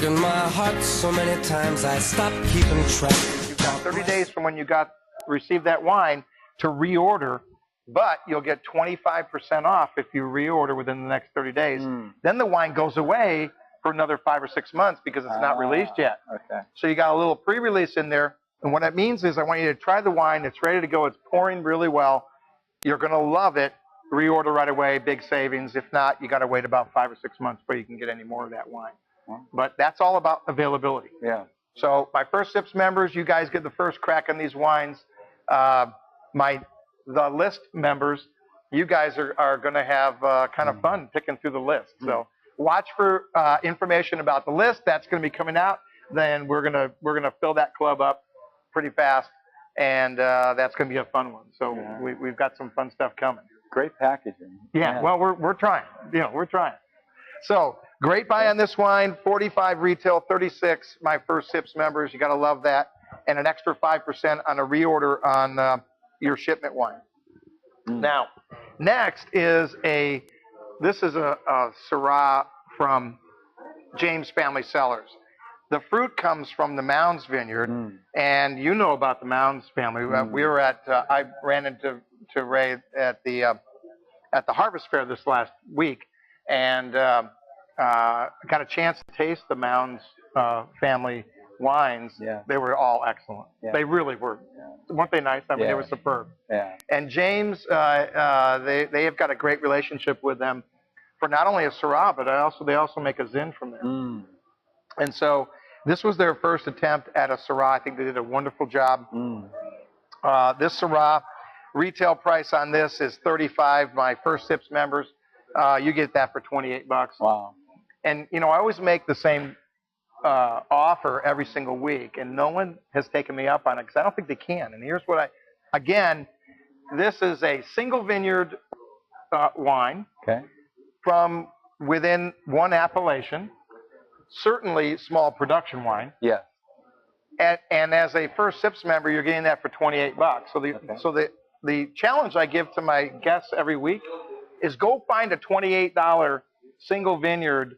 broken my heart so many times I stopped keeping track. You've got 30 days from when you received that wine to reorder, but you'll get 25% off if you reorder within the next 30 days. Then the wine goes away for another 5 or 6 months because it's not released yet. Okay. So you got a little pre-release in there. And what that means is I want you to try the wine. It's ready to go. It's pouring really well. You're going to love it. Reorder right away, big savings. If not, you got to wait about 5 or 6 months before you can get any more of that wine. But that's all about availability. Yeah. So my First Sips members, you guys get the first crack on these wines. The list members, you guys are going to have kind of fun picking through the list. So watch for information about the list. That's going to be coming out. Then we're gonna fill that club up pretty fast, and that's going to be a fun one. So we've got some fun stuff coming. Great packaging. Yeah. Well, we're trying. We're trying. So great buy on this wine. 45 retail, 36 my First Sips members. You got to love that, and an extra 5% on a reorder on your shipment wine. Now, next is this is a Syrah from James Family Cellars. The fruit comes from the Mounds Vineyard, and you know about the Mounds family. We were at I ran into Ray at the Harvest Fair this last week, and got a chance to taste the Mounds family wines. Yeah. They were all excellent. Yeah. They really were. Yeah. Weren't they nice? I mean, they were superb. Yeah. And James, they have got a great relationship with them for not only a Syrah, but they also make a Zin from there. And so this was their first attempt at a Syrah. I think they did a wonderful job. This Syrah, retail price on this is $35. My First Sips members, you get that for $28. Wow. And I always make the same offer every single week, and no one has taken me up on it because I don't think they can. And here's what again, this is a single vineyard wine from within one appellation. Certainly small production wine. Yeah. And as a First Sips member, you're getting that for $28. So the challenge I give to my guests every week is go find a $28 single vineyard,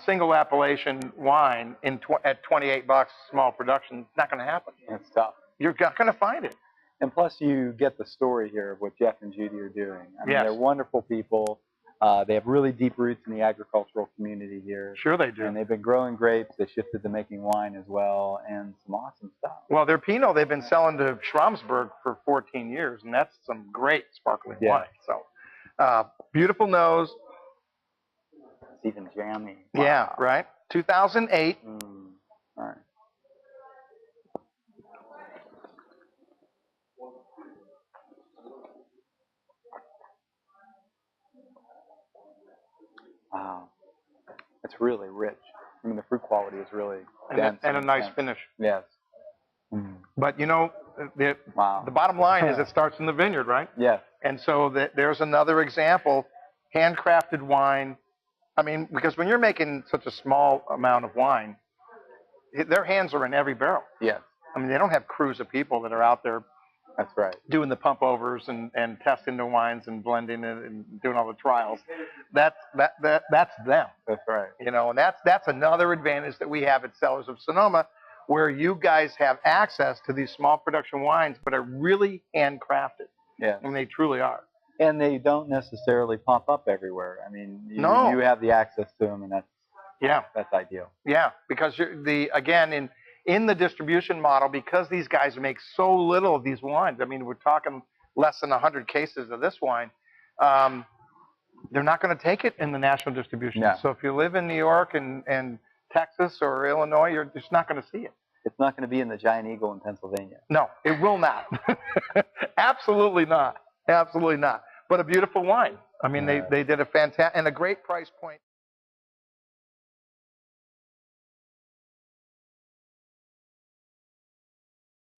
single appellation wine at $28 small production. It's not going to happen. It's tough. You're not going to find it. And plus, you get the story here of what Jeff and Judy are doing. I mean, they're wonderful people. They have really deep roots in the agricultural community here. Sure they do. And they've been growing grapes. They shifted to making wine as well, and some awesome stuff. Well, their Pinot they've been selling to Schramsberg for 14 years, and that's some great sparkling wine. So, beautiful nose. It's even jammy. Wow. Yeah, right. 2008. All right. Wow, it's really rich. I mean, the fruit quality is really dense and a nice finish. Yes. But the bottom line is it starts in the vineyard, right? Yes. And so there's another example, handcrafted wine. I mean, because when you're making such a small amount of wine, their hands are in every barrel. Yes. I mean, they don't have crews of people that are out there. That's right. Doing the pump overs and testing the wines and blending it and doing all the trials. That's them. That's right. And that's another advantage that we have at Cellars of Sonoma, where you guys have access to these small production wines, but are really handcrafted. Yeah. I mean, they truly are. And they don't necessarily pop up everywhere. I mean, you have the access to them, and that's ideal. Yeah, because again in the distribution model, because these guys make so little of these wines, I mean, we're talking less than 100 cases of this wine, they're not going to take it in the national distribution. No. So if you live in New York and Texas or Illinois, you're just not going to see it. It's not going to be in the Giant Eagle in Pennsylvania. No, it will not. Absolutely not. Absolutely not. But a beautiful wine. I mean, they did a fantastic, and a great price point.